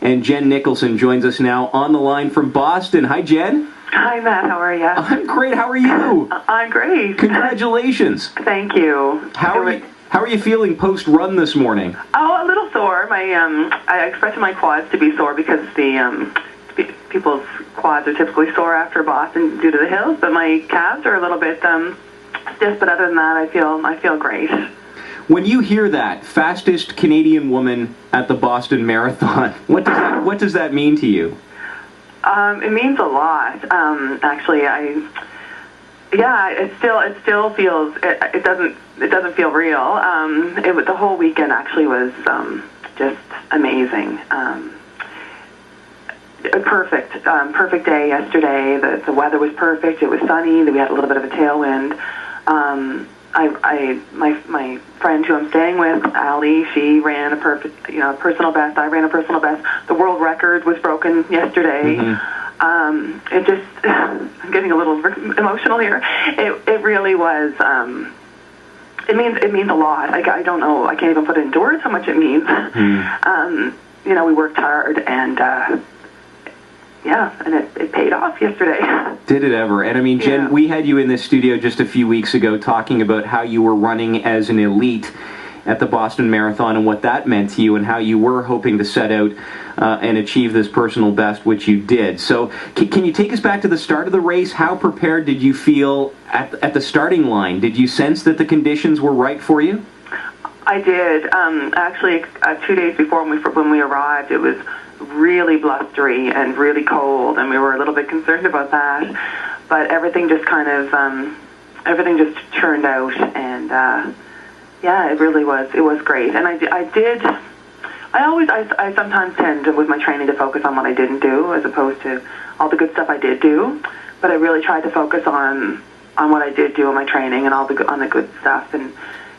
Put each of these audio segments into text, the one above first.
And Jen Nicholson joins us now on the line from Boston. Hi, Jen. Hi, Matt. How are you? I'm great. How are you? I'm great. Congratulations. Thank you. How are you feeling post-run this morning? Oh, a little sore. I expected my quads to be sore because people's quads are typically sore after Boston due to the hills, but my calves are a little bit stiff. But other than that, I feel great. When you hear that, fastest Canadian woman at the Boston Marathon, what does that mean to you? It means a lot. Actually, it still feels. It doesn't feel real. The whole weekend actually was just amazing. A perfect day yesterday. The weather was perfect. It was sunny. We had a little bit of a tailwind. My friend who I'm staying with, Ali, she ran a perfect, personal best. I ran a personal best. The world record was broken yesterday. Mm-hmm. I'm getting a little emotional here. It really was. It means a lot. I don't know. I can't even put it into words how much it means. Mm. We worked hard and. And it paid off yesterday. Did it ever? And I mean, Jen, we had you in this studio just a few weeks ago talking about how you were running as an elite at the Boston Marathon and what that meant to you and how you were hoping to set out and achieve this personal best, which you did. So can you take us back to the start of the race? How prepared did you feel at the starting line? Did you sense that the conditions were right for you? I did. Actually, 2 days before when we arrived, it was really blustery and really cold, and we were a little bit concerned about that. But everything just everything just turned out, and it really was. It was great, and I sometimes tend to, with my training, to focus on what I didn't do as opposed to all the good stuff I did do. But I really tried to focus on what I did do in my training and on the good stuff and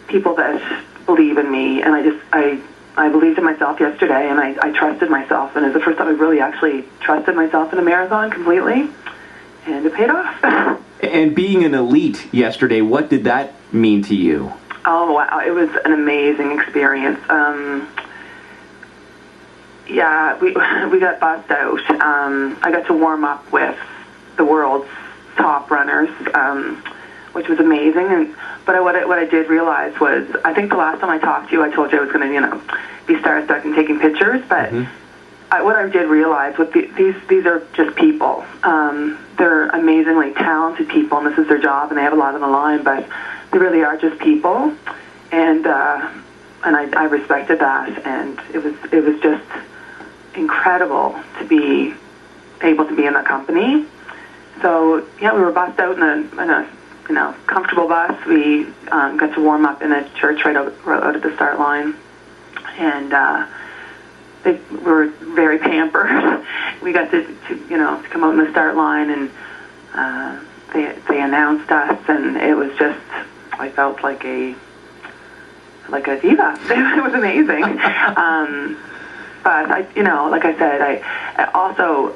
people that believe in me, and I believed in myself yesterday, and I trusted myself, and it's the first time I really actually trusted myself in a marathon completely, and it paid off. And being an elite yesterday, what did that mean to you? Oh, wow. It was an amazing experience. We got bussed out. I got to warm up with the world's top runners, which was amazing. But what I did realize was, I think the last time I talked to you, I told you I was going to, be starstruck and taking pictures. But what I did realize, these are just people. They're amazingly talented people, and this is their job, and they have a lot on the line. But they really are just people, and I respected that, and it was just incredible to be able to be in that company. So we were bussed out in a comfortable bus. We got to warm up in a church right out at the start line, and we were very pampered. We got to come out in the start line, and they announced us, and it was just, I felt like a diva. It was amazing. But like I said, I also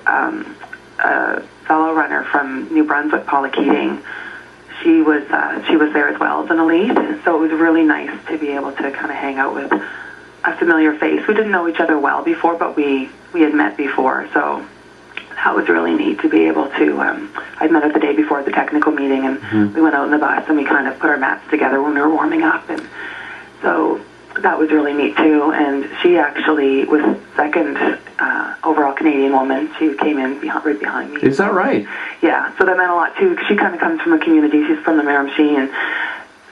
a fellow runner from New Brunswick, Paula Keating. She was there as well as an elite, so it was really nice to be able to kind of hang out with a familiar face. We didn't know each other well before, but we had met before, so that was really neat to be able to. I'd met her the day before at the technical meeting, and we went out in the bus and we kind of put our mats together when we were warming up, and so that was really neat too. And she actually was second overall Canadian woman. She came in right behind me. Is that right? Yeah, so that meant a lot too, because she kind of comes from a community. She's from the Miramichi, and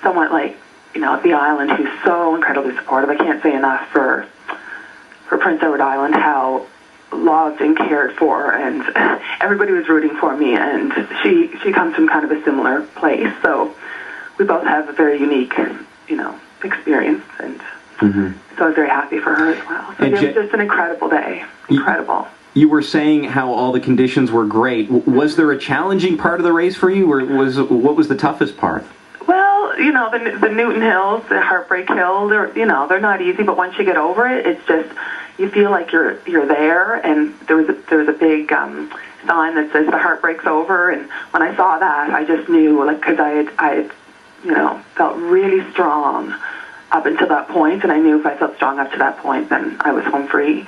somewhat like, the island, who's so incredibly supportive. I can't say enough for Prince Edward Island, how loved and cared for, and everybody was rooting for me, and she comes from kind of a similar place, so we both have a very unique, experience, and so I was very happy for her as well. So it was just an incredible day. Incredible. You were saying how all the conditions were great. Was there a challenging part of the race for you, or what was the toughest part? Well, the Newton Hills, the Heartbreak Hill, they're not easy, but once you get over it, it's just, you feel like you're there, and there was a big sign that says the heartbreak's over, and when I saw that, I just knew, because I felt really strong up until that point, and I knew if I felt strong up to that point, then I was home free.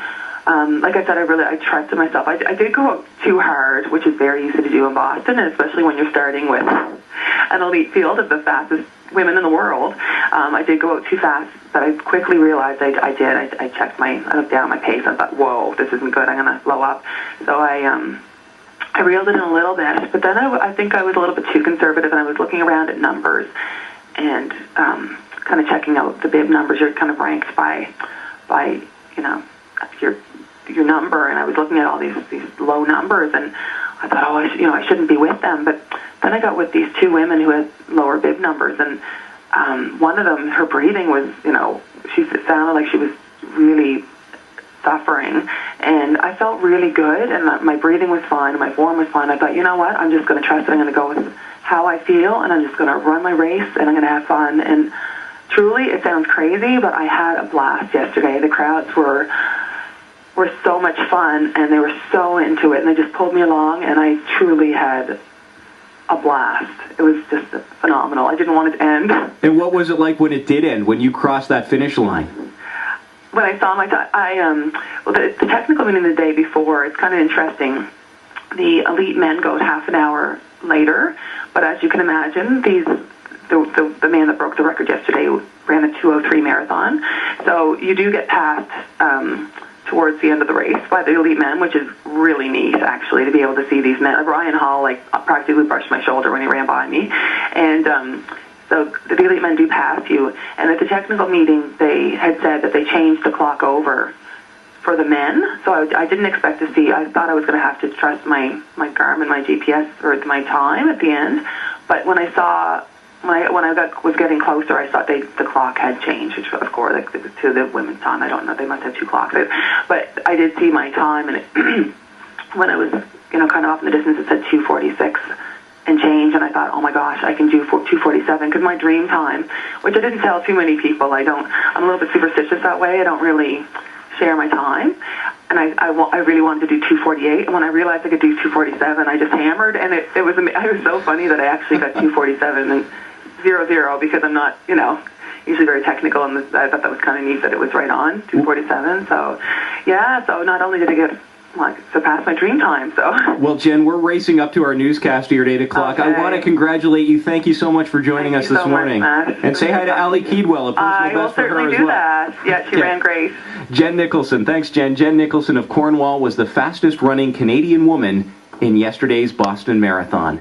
like I said, I trusted myself. I did go out too hard, which is very easy to do in Boston, and especially when you're starting with an elite field of the fastest women in the world. I did go out too fast, but I quickly realized I did. I looked down at my pace and I thought, whoa, this isn't good. I'm going to blow up. So I reeled it in a little bit, but then I think I was a little bit too conservative, and I was looking around at numbers and kind of checking out the bib numbers. You're kind of ranked by your number, and I was looking at all these low numbers, and I thought, I shouldn't be with them. But then I got with these two women who had lower bib numbers, and one of them, her breathing was, she sounded like she was really suffering, and I felt really good, and my breathing was fine, and my form was fine. I thought, you know what, I'm just going to trust it. I'm going to go with how I feel, and I'm just going to run my race, and I'm going to have fun. And truly, it sounds crazy, but I had a blast yesterday. The crowds were so much fun, and they were so into it, and they just pulled me along, and I truly had a blast. It was just phenomenal. I didn't want it to end. And what was it like when it did end, when you crossed that finish line? When I saw my time, the technical meeting the day before, it's kind of interesting. The elite men go half an hour later, but as you can imagine, the man that broke the record yesterday ran a 2:03 marathon, so you do get passed towards the end of the race by the elite men, which is really neat, actually, to be able to see these men. Ryan Hall, practically brushed my shoulder when he ran by me, and so the elite men do pass you. And at the technical meeting, they had said that they changed the clock over for the men, so I didn't expect to see. I thought I was going to have to trust my Garmin, my GPS, or my time at the end. But when I saw, was getting closer, I saw the clock had changed, which of course, it was to the women's time. I don't know, they must have two clocks. But I did see my time, and when I was, kind of off in the distance, it said 2:46 and change, and I thought, oh my gosh, I can do 2:47, because my dream time, which I didn't tell too many people, I'm a little bit superstitious that way. I don't really share my time, and I really wanted to do 2:48, and when I realized I could do 2:47, I just hammered, and it was so funny that I actually got 2:47 and 0:0, because I'm not, usually very technical, and I thought that was kind of neat that it was right on 2:47. So yeah, so not only did I surpass my dream time. So well, Jen, we're racing up to our newscast here at 8 o'clock. Okay. I want to congratulate you. Thank you so much for joining us this morning. And say hi to Allie Keedwell, a personal best for her as well. I will certainly do that. Yeah, she ran great. Jen Nicholson. Thanks, Jen. Jen Nicholson of Cornwall was the fastest running Canadian woman in yesterday's Boston Marathon.